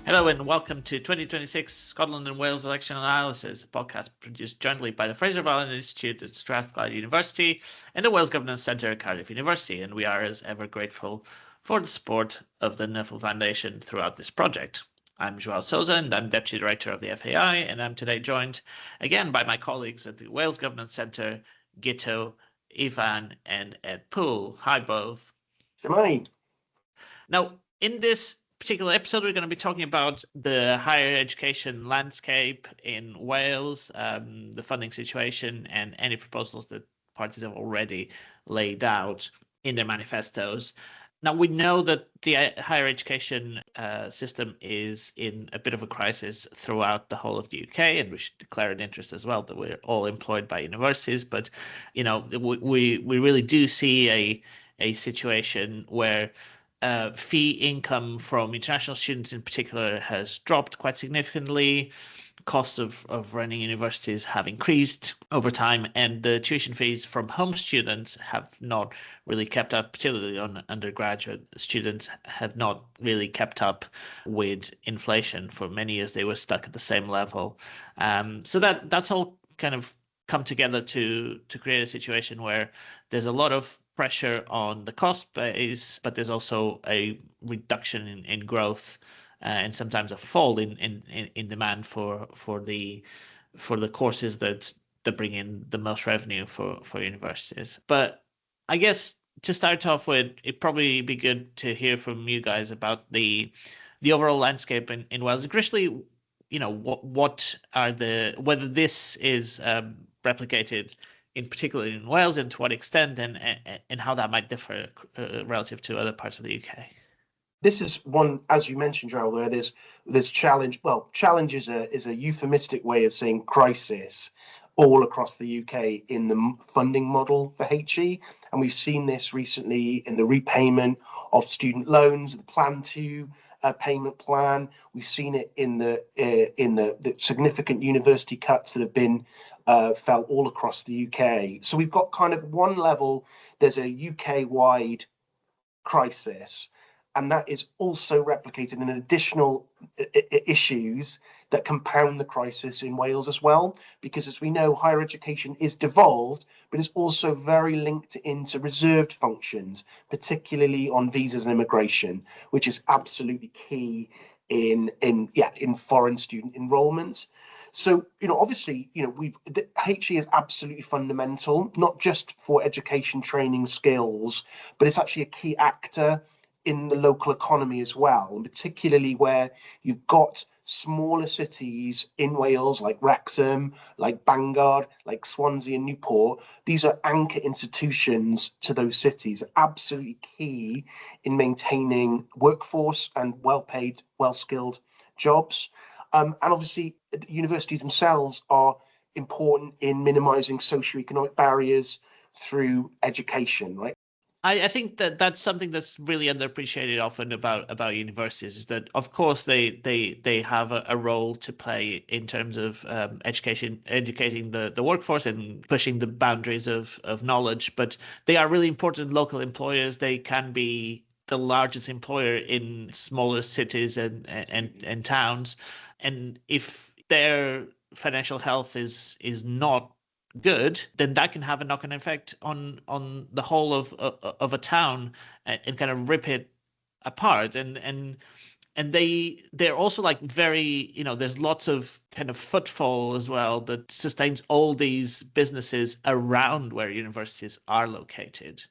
Hello and welcome to 2026 Scotland and Wales Election Analysis, a podcast produced jointly by the Fraser-Valley Institute at Strathclyde University and the Wales Governance Centre at Cardiff University, and we are as ever grateful for the support of the Nuffield Foundation throughout this project. I'm João Sousa and I'm Deputy Director of the FAI, and I'm today joined again by my colleagues at the Wales Governance Centre, Guto, Ifan and Ed Poole. Hi both. Good morning. Now, in this particular episode, we're going to be talking about the higher education landscape in Wales, the funding situation, and any proposals that parties have already laid out in their manifestos. Now, we know that the higher education system is in a bit of a crisis throughout the whole of the UK, and we should declare an interest as well that we're all employed by universities. But, you know, we really do see a situation where fee income from international students in particular has dropped quite significantly. Costs of running universities have increased over time, and the tuition fees from home students have not really kept up, particularly on undergraduate students, have not really kept up with inflation. For many years, they were stuck at the same level. So that's all kind of come together to create a situation where there's a lot of pressure on the cost base, but there's also a reduction in growth and sometimes a fall in demand for the courses that bring in the most revenue for universities. But I guess to start off with, it'd probably be good to hear from you guys about the overall landscape in Wales. Crucially, you know, whether this is replicated in particular in Wales, and to what extent, and how that might differ relative to other parts of the UK. This is one, as you mentioned, João, where there's challenge. Well, challenge is a euphemistic way of saying crisis all across the UK in the funding model for HE, and we've seen this recently in the repayment of student loans, the Plan 2 payment plan. We've seen it in the significant university cuts that have been felt all across the UK. So we've got kind of one level, there's a UK-wide crisis, and that is also replicated in additional issues that compound the crisis in Wales as well, because as we know, higher education is devolved, but it's also very linked into reserved functions, particularly on visas and immigration, which is absolutely key in foreign student enrollment. So, you know, obviously, you know, the HE is absolutely fundamental, not just for education, training, skills, but it's actually a key actor in the local economy as well, and particularly where you've got smaller cities in Wales like Wrexham, like Bangor, like Swansea and Newport. These are anchor institutions to those cities, absolutely key in maintaining workforce and well-paid, well-skilled jobs. And obviously, the universities themselves are important in minimizing socioeconomic barriers through education, right? I think that's something that's really underappreciated often about universities, is that of course they have a role to play in terms of educating the workforce and pushing the boundaries of knowledge, but they are really important local employers. They can be the largest employer in smaller cities and towns, and if their financial health is not good, then that can have a knock-on effect on the whole of a town and kind of rip it apart. And they're also like very, you know, there's lots of kind of footfall as well that sustains all these businesses around where universities are located.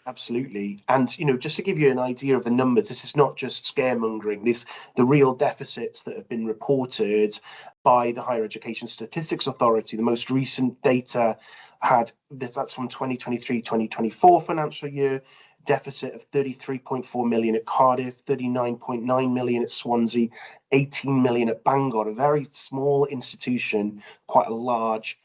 Absolutely. And, you know, just to give you an idea of the numbers, this is not just scaremongering. The real deficits that have been reported by the Higher Education Statistics Authority, the most recent data that's from 2023-2024 financial year, deficit of 33.4 million at Cardiff, 39.9 million at Swansea, 18 million at Bangor, a very small institution, quite a large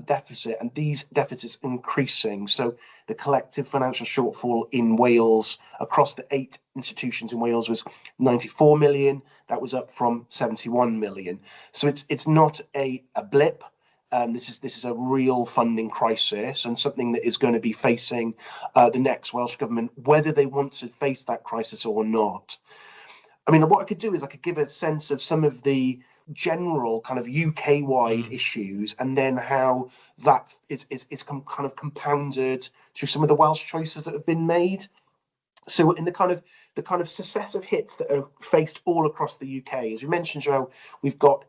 deficit, and these deficits increasing. So the collective financial shortfall in Wales across the 8 institutions in Wales was 94 million. That was up from 71 million. So it's not a blip. This is a real funding crisis, and something that is going to be facing the next Welsh government, whether they want to face that crisis or not. I mean, what I could do is I could give a sense of some of the general kind of UK-wide issues, and then how that is kind of compounded through some of the Welsh choices that have been made. So in the kind of successive hits that are faced all across the UK, as we mentioned, João, we've got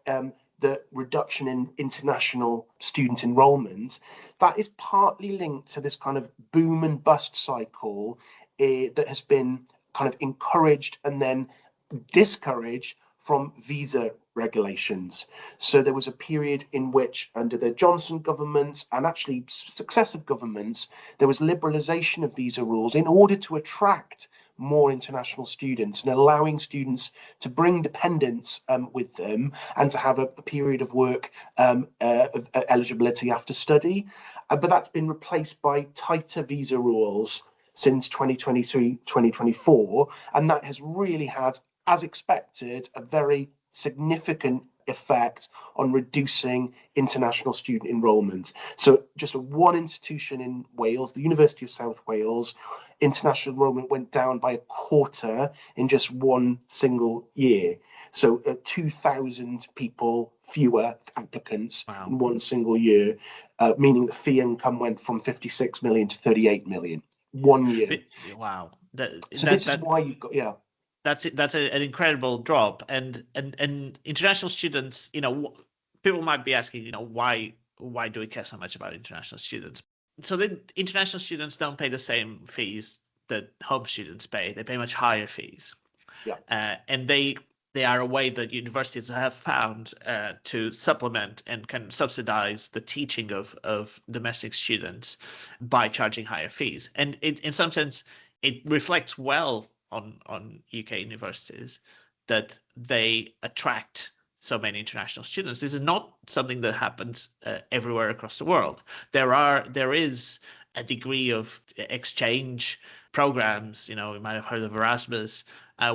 the reduction in international student enrolment. That is partly linked to this kind of boom and bust cycle that has been kind of encouraged and then discouraged from visa regulations. So there was a period in which, under the Johnson government and actually successive governments, there was liberalisation of visa rules in order to attract more international students and allowing students to bring dependents with them and to have a period of work of eligibility after study. But that's been replaced by tighter visa rules since 2023, 2024, and that has really had, as expected, a very significant effect on reducing international student enrolment. So just one institution in Wales, the University of South Wales, international enrolment went down by a quarter in just one single year. So 2,000 people fewer applicants in one single year, meaning the fee income went from 56 million to 38 million. 1 year. Wow. This is why you've got, yeah. That's an incredible drop, and international students, people might be asking, why do we care so much about international students? So the international students don't pay the same fees that home students pay. They pay much higher fees. Yeah. And they are a way that universities have found to supplement and can subsidize the teaching of domestic students by charging higher fees. And in some sense, it reflects well on UK universities that they attract so many international students. This is not something that happens everywhere across the world. There is a degree of exchange programs, you might have heard of Erasmus,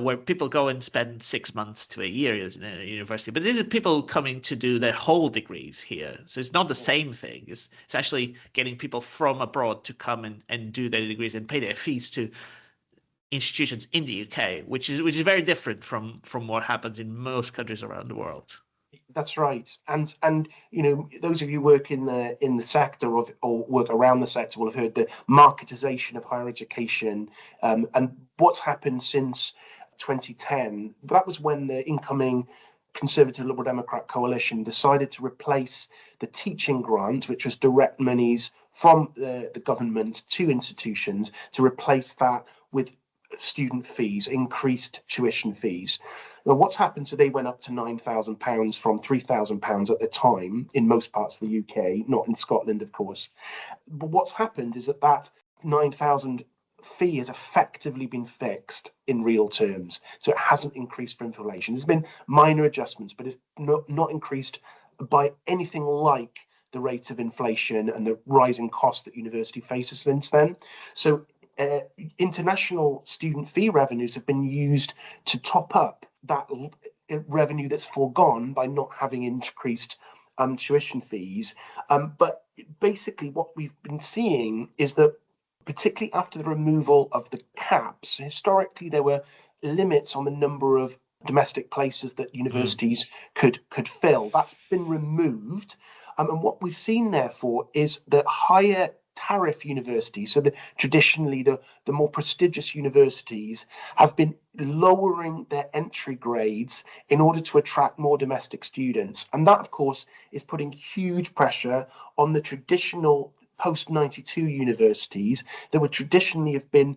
where people go and spend 6 months to a year in a university. But these are people coming to do their whole degrees here. So it's not the same thing. It's actually getting people from abroad to come and do their degrees and pay their fees to institutions in the UK, which is very different from what happens in most countries around the world. That's right, and those of you who work in the sector or work around the sector will have heard the marketisation of higher education, and what's happened since 2010. That was when the incoming Conservative Liberal Democrat coalition decided to replace the teaching grant, which was direct monies from the government to institutions, to replace that with student fees, increased tuition fees. Now, what's happened? So they went up to £9,000 from £3,000 at the time in most parts of the UK, not in Scotland, of course. But what's happened is that £9,000 fee has effectively been fixed in real terms. So it hasn't increased for inflation. There's been minor adjustments, but it's not increased by anything like the rate of inflation and the rising cost that university faces since then. So international student fee revenues have been used to top up that revenue that's foregone by not having increased tuition fees. But basically what we've been seeing is that, particularly after the removal of the caps, historically there were limits on the number of domestic places that universities could fill. That's been removed. And what we've seen, therefore, is that higher tariff universities, so traditionally the more prestigious universities, have been lowering their entry grades in order to attract more domestic students. And that, of course, is putting huge pressure on the traditional post-92 universities that would traditionally have been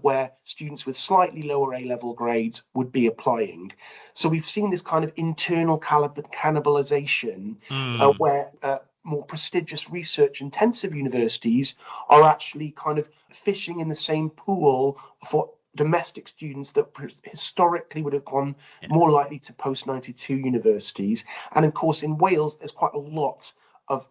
where students with slightly lower A-level grades would be applying. So we've seen this kind of internal cannibalization where more prestigious research-intensive universities are actually kind of fishing in the same pool for domestic students that historically would have gone more likely to post-92 universities. And of course, in Wales, there's quite a lot of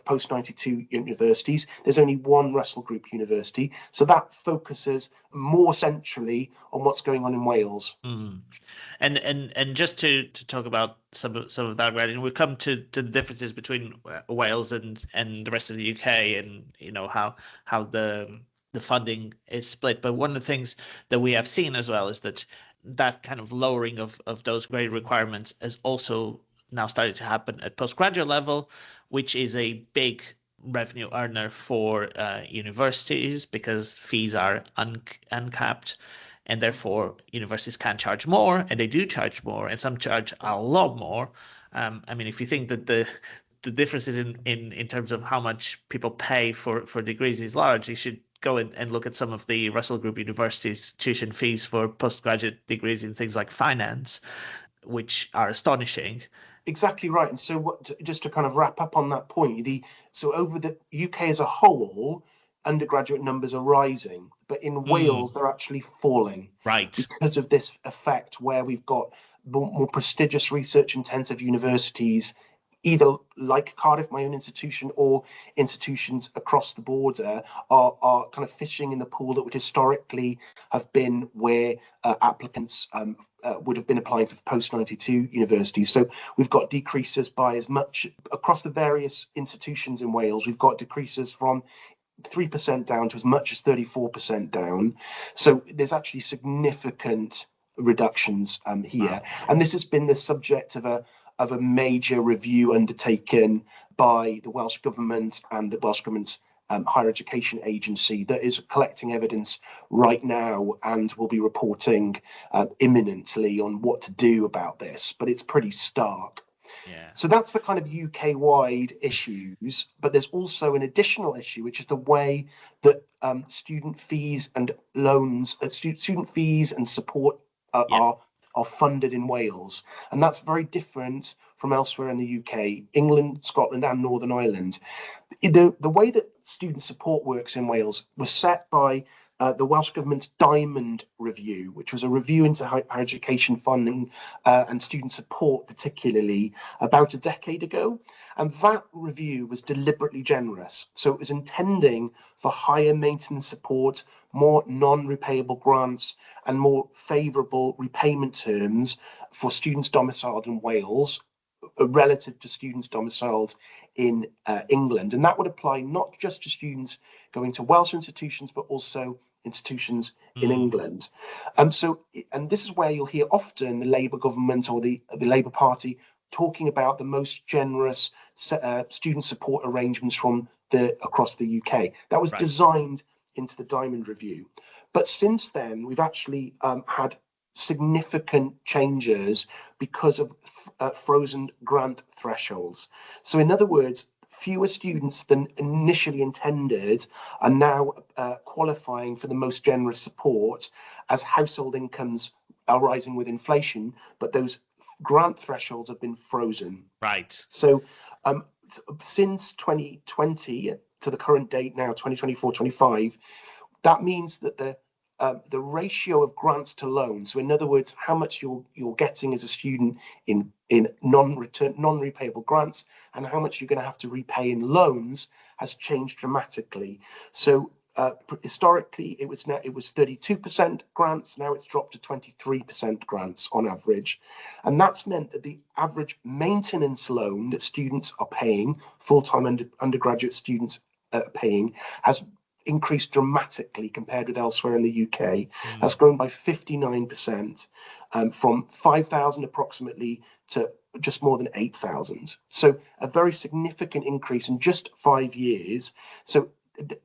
post-92 universities. There's only one Russell Group university, so that focuses more centrally on what's going on in Wales. And just to talk about some of that, right, and we come to the differences between Wales and the rest of the UK, and how the funding is split. But one of the things that we have seen as well is that that kind of lowering of those grade requirements has also now started to happen at postgraduate level, which is a big revenue earner for universities because fees are uncapped, and therefore universities can charge more, and they do charge more, and some charge a lot more. I mean, if you think that the differences in terms of how much people pay for degrees is large, you should go and look at some of the Russell Group universities' tuition fees for postgraduate degrees in things like finance, which are astonishing. Exactly right. And so just to kind of wrap up on that point, so over the UK as a whole, undergraduate numbers are rising, but in Wales they're actually falling, right, because of this effect where we've got more prestigious research intensive universities, either like Cardiff, my own institution, or institutions across the border are kind of fishing in the pool that would historically have been where applicants would have been applying for post-92 universities. So we've got decreases by as much across the various institutions in Wales. We've got decreases from 3% down to as much as 34% down. So there's actually significant reductions here. Wow. And this has been the subject of a major review undertaken by the Welsh Government and the Welsh Government's higher education agency that is collecting evidence right now and will be reporting imminently on what to do about this. But it's pretty stark. Yeah. So that's the kind of UK-wide issues, but there's also an additional issue, which is the way that student fees and loans, student fees and support are funded in Wales, and that's very different from elsewhere in the UK, England, Scotland, and Northern Ireland. The way that student support works in Wales was set by the Welsh Government's Diamond Review, which was a review into higher education funding and student support, particularly about a decade ago. And that review was deliberately generous. So it was intending for higher maintenance support, more non-repayable grants, and more favourable repayment terms for students domiciled in Wales relative to students domiciled in England. And that would apply not just to students going to Welsh institutions, but also institutions in England. And this is where you'll hear often the Labour government or the Labour Party talking about the most generous student support arrangements from across the UK. That was designed into the Diamond Review. But since then, we've actually had significant changes because of frozen grant thresholds. So in other words, fewer students than initially intended are now qualifying for the most generous support as household incomes are rising with inflation, but those grant thresholds have been frozen. Right. So since 2020 to the current date now, 2024-25, that means that the ratio of grants to loans, so in other words, how much you're getting as a student in non-repayable grants and how much you're going to have to repay in loans, has changed dramatically. So historically, it was 32% grants. Now it's dropped to 23% grants on average, and that's meant that the average maintenance loan that students are paying, full-time undergraduate students paying, has increased dramatically compared with elsewhere in the UK. That's grown by 59%, from 5,000 approximately to just more than 8,000. So a very significant increase in just 5 years. So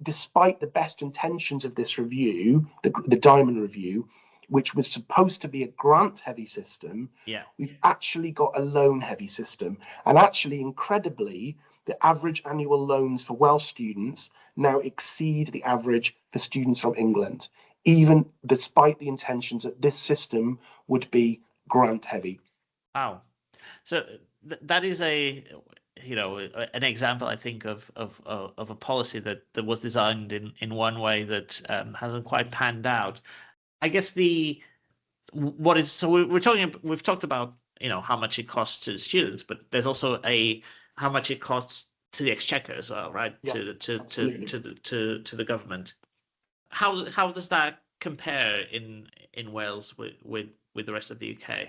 despite the best intentions of this review, the Diamond Review, which was supposed to be a grant-heavy system, we've actually got a loan-heavy system. And actually, incredibly, the average annual loans for Welsh students now exceed the average for students from England, even despite the intentions that this system would be grant-heavy. Wow. So that is an example, I think, of a policy that was designed in one way that hasn't quite panned out. I guess we've talked about how much it costs to students, but there's also how much it costs to the exchequer as well, right? Yeah, to the government. How does that compare in Wales with the rest of the UK?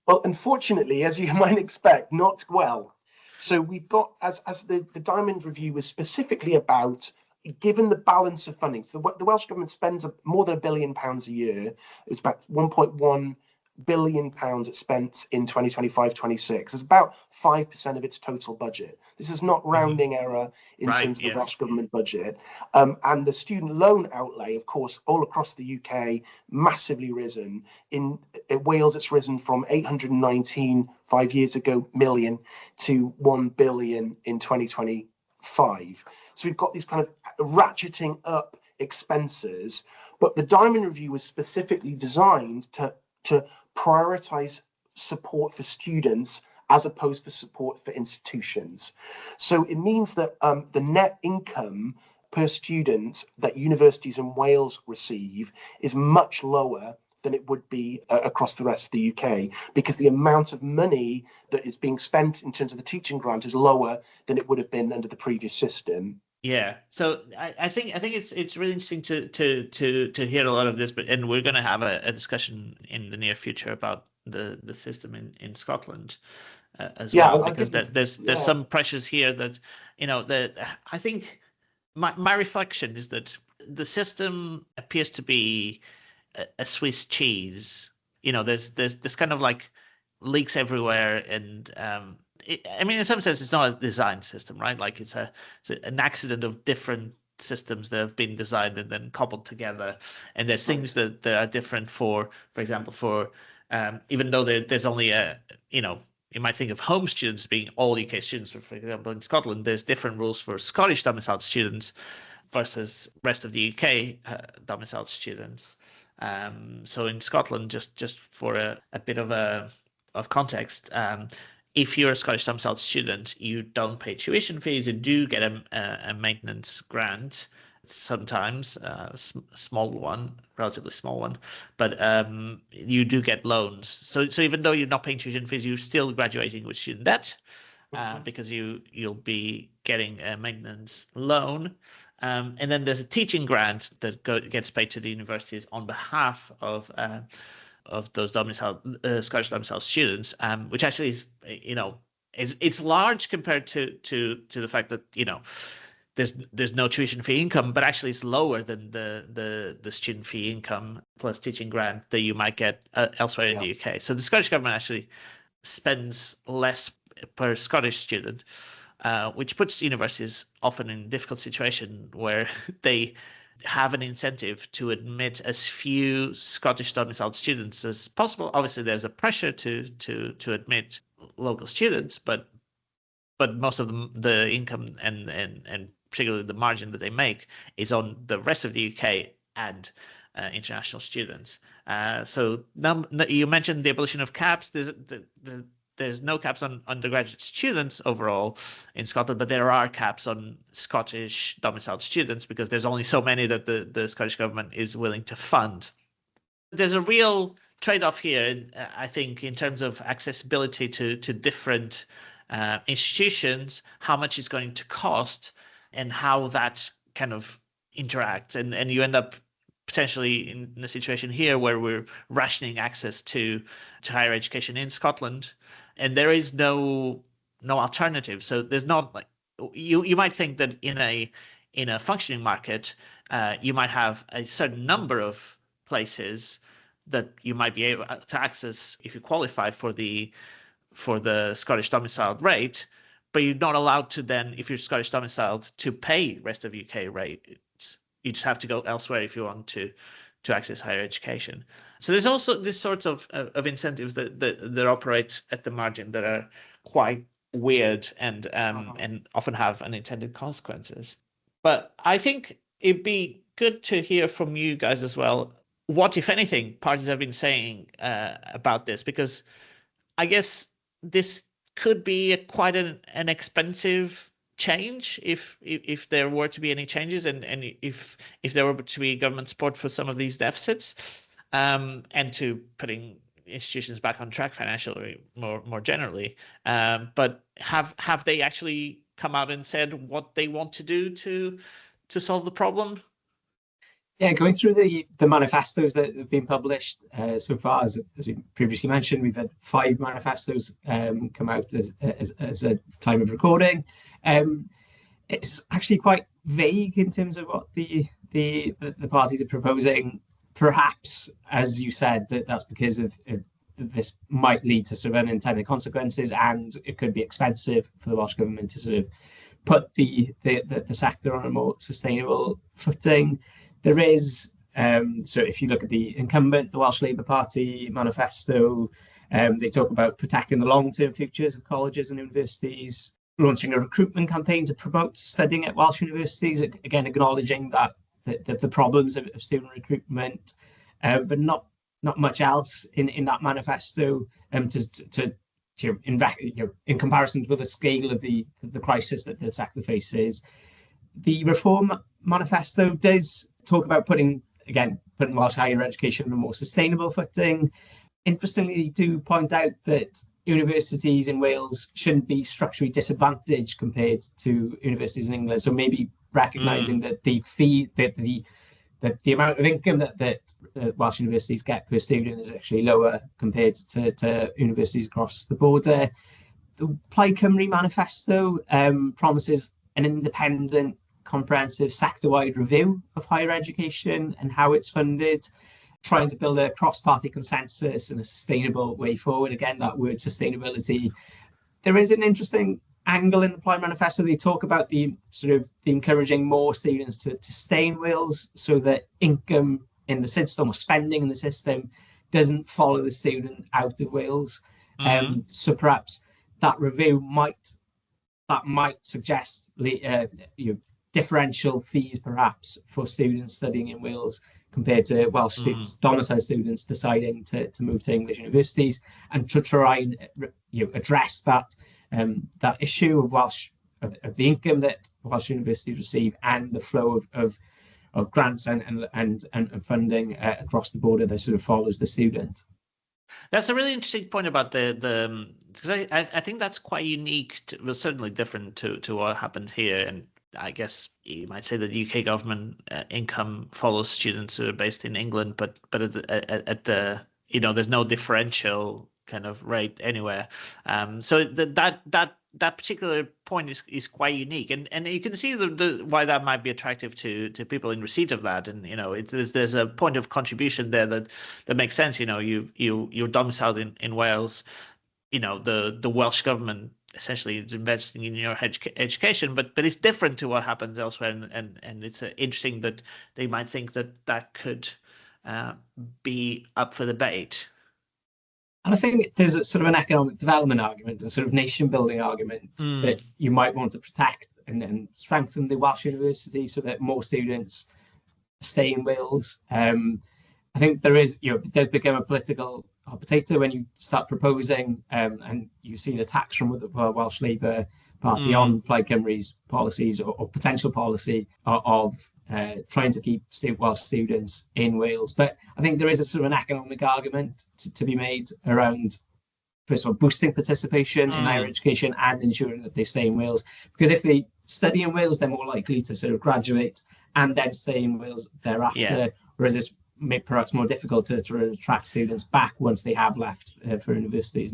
Well, unfortunately, as you might expect, not well. So we've got, as the Diamond Review was specifically about given the balance of funding, so the Welsh Government spends more than £1 billion a year. It's about £1.1 billion it spent in 2025-26. It's about 5% of its total budget. This is not rounding error in terms of the Welsh Government budget. And the student loan outlay, of course, all across the UK, massively risen. In Wales, it's risen from 819 5 years ago million to 1 billion in 2025. So we've got these kind of ratcheting up expenses, but the Diamond Review was specifically designed to prioritize support for students as opposed to support for institutions. So it means that the net income per student that universities in Wales receive is much lower than it would be across the rest of the UK, because the amount of money that is being spent in terms of the teaching grant is lower than it would have been under the previous system. Yeah, so I think it's really interesting to hear a lot of this, and we're going to have a discussion in the near future about the system in Scotland as well, because there's some pressures here that I think my reflection is that the system appears to be a Swiss cheese. There's kind of like leaks everywhere, and in some sense, it's not a design system, right? Like it's an accident of different systems that have been designed and then cobbled together. And there's things that are different for example, even though there's only you might think of home students being all UK students, for example, in Scotland, there's different rules for Scottish domiciled students versus rest of the UK domiciled students. So in Scotland, just for a bit of context, if you're a Scottish domiciled student, you don't pay tuition fees. You do get a maintenance grant sometimes, small one, relatively small one, but you do get loans. So even though you're not paying tuition fees, you're still graduating with student debt because you'll be getting a maintenance loan. And then there's a teaching grant that gets paid to the universities on behalf of those Scottish domiciled students, which actually is, it's large compared to the fact that there's no tuition fee income, but actually it's lower than the student fee income plus teaching grant that you might get elsewhere in the UK. So the Scottish Government actually spends less per Scottish student, which puts universities often in a difficult situation where they have an incentive to admit as few Scottish domiciled students as possible. Obviously, there's a pressure to admit local students, but most of the income and particularly the margin that they make is on the rest of the UK and international students. So now you mentioned the abolition of caps. There's no caps on undergraduate students overall in Scotland, but there are caps on Scottish domiciled students because there's only so many that the Scottish Government is willing to fund. There's a real trade-off here, I think, in terms of accessibility to different institutions, how much it's going to cost, and how that kind of interacts. And you end up potentially in a situation here where we're rationing access to higher education in Scotland, and there is no alternative. So there's not, like, you might think that in a functioning market, you might have a certain number of places that you might be able to access if you qualify for the Scottish domiciled rate, but you're not allowed to then, if you're Scottish domiciled, to pay rest of UK rates. You just have to go elsewhere if you want to access higher education. So there's also this sorts of incentives that operate at the margin that are quite weird and often have unintended consequences. But I think it'd be good to hear from you guys as well. What, if anything, parties have been saying about this, because I guess this could be quite an expensive change if there were to be any changes, and if there were to be government support for some of these deficits, and to putting institutions back on track financially more generally. But have they actually come out and said what they want to do to solve the problem? Yeah, going through the manifestos that have been published so far, as we previously mentioned, we've had 5 manifestos come out as a time of recording. It's actually quite vague in terms of what the parties are proposing. Perhaps, as you said, that's because of this might lead to sort of unintended consequences, and it could be expensive for the Welsh government to sort of put the sector on a more sustainable footing. There is, so if you look at the incumbent, the Welsh Labour Party manifesto, they talk about protecting the long-term futures of colleges and universities, launching a recruitment campaign to promote studying at Welsh universities, again acknowledging that the problems of student recruitment, but not much else in that manifesto in comparison with the scale of the crisis that the sector faces. The Reform Manifesto does talk about putting Welsh higher education on a more sustainable footing. Interestingly, they do point out that universities in Wales shouldn't be structurally disadvantaged compared to universities in England. So maybe recognising that the fee, that the amount of income that Welsh universities get per student is actually lower compared to universities across the border. The Plaid Cymru manifesto promises an independent, comprehensive sector-wide review of higher education and how it's funded, trying to build a cross-party consensus and a sustainable way forward. Again, that word sustainability. There is an interesting angle in the Plaid manifesto. They talk about the encouraging more students to stay in Wales, so that income in the system or spending in the system doesn't follow the student out of Wales. So perhaps that review might suggest differential fees perhaps for students studying in Wales compared to Welsh students, domiciled students deciding to move to English universities, and to try and address that issue of the income that Welsh universities receive and the flow of grants and funding across the border that sort of follows the student. That's a really interesting point about the because I think that's quite unique, certainly different to what happens here. And I guess you might say that the UK government income follows students who are based in England, but at the there's no differential kind of rate anywhere. So that particular point is quite unique, and you can see why that might be attractive to people in receipt of that. And there's a point of contribution there that makes sense. You're domiciled in Wales. The Welsh government essentially is investing in your education, but it's different to what happens elsewhere, and it's interesting that they might think that could be up for debate. And I think there's a sort of an economic development argument, a sort of nation building argument that you might want to protect and strengthen the Welsh university so that more students stay in Wales. I think there is, it does become a political hot potato when you start proposing, and you've seen attacks from the Welsh Labour Party on Plaid Cymru's policies or potential policy of trying to keep Welsh students in Wales. But I think there is a sort of an economic argument to be made around, first of all, boosting participation in higher education and ensuring that they stay in Wales. Because if they study in Wales, they're more likely to sort of graduate and then stay in Wales thereafter, whereas it's perhaps more difficult to attract students back once they have left for universities.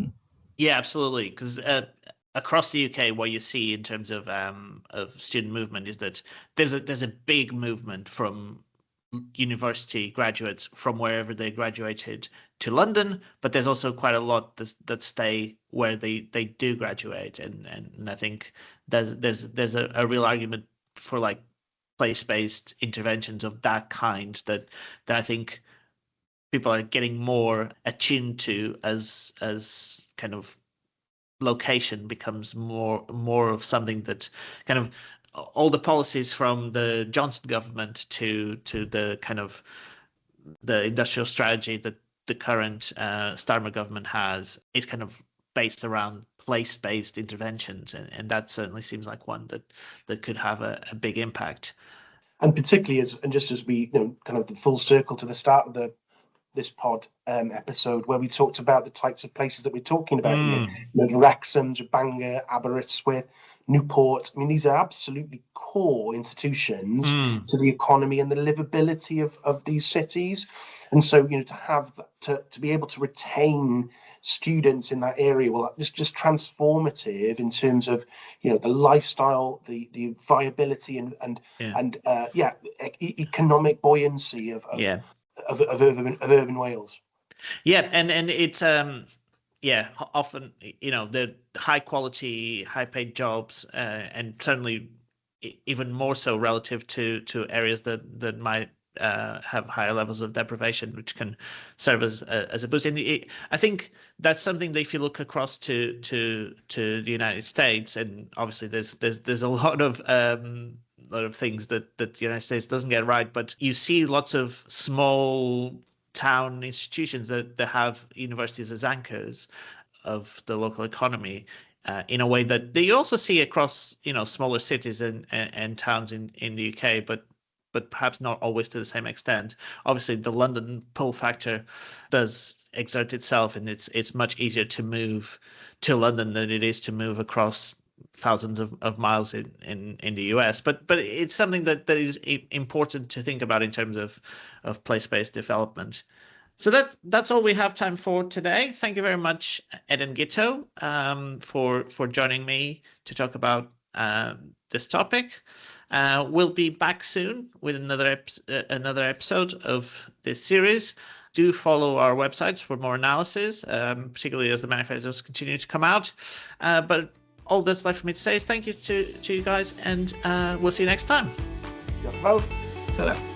Yeah, absolutely. Because across the UK, what you see in terms of student movement is that there's a big movement from university graduates from wherever they graduated to London, but there's also quite a lot that stay where they do graduate, and I think there's a real argument for like place-based interventions of that kind that I think people are getting more attuned to as kind of location becomes more of something that kind of all the policies from the Johnson government to the kind of the industrial strategy that the current Starmer government has is kind of based around place-based interventions, and that certainly seems like one that could have a big impact. And particularly as we kind of the full circle to the start of this pod episode, where we talked about the types of places that we're talking about here, the Wrexhams, Bangor, Aberystwyth, Newport. I mean, these are absolutely core institutions to the economy and the livability of these cities. And so, to have to be able to retain students in that area, well, it's just transformative in terms of, the lifestyle, the viability and economic buoyancy of urban Wales. Yeah, and it's often the high quality, high paid jobs, and certainly even more so relative to areas that might have higher levels of deprivation, which can serve as a boost. And I think that's something that if you look across to the United States, and obviously there's a lot of things that the United States doesn't get right, but you see lots of small town institutions that have universities as anchors of the local economy, in a way that they also see across smaller cities and towns in the UK, but perhaps not always to the same extent. Obviously, the London pull factor does exert itself, and it's much easier to move to London than it is to move across thousands of miles in the US. But it's something that is important to think about in terms of place-based development. So that's all we have time for today. Thank you very much, Ed and Guto, for joining me to talk about this topic. We'll be back soon with another episode of this series. Do follow our websites for more analysis, particularly as the manifestos continue to come out. But all that's left for me to say is thank you to you guys, and we'll see you next time. Well, ta-da.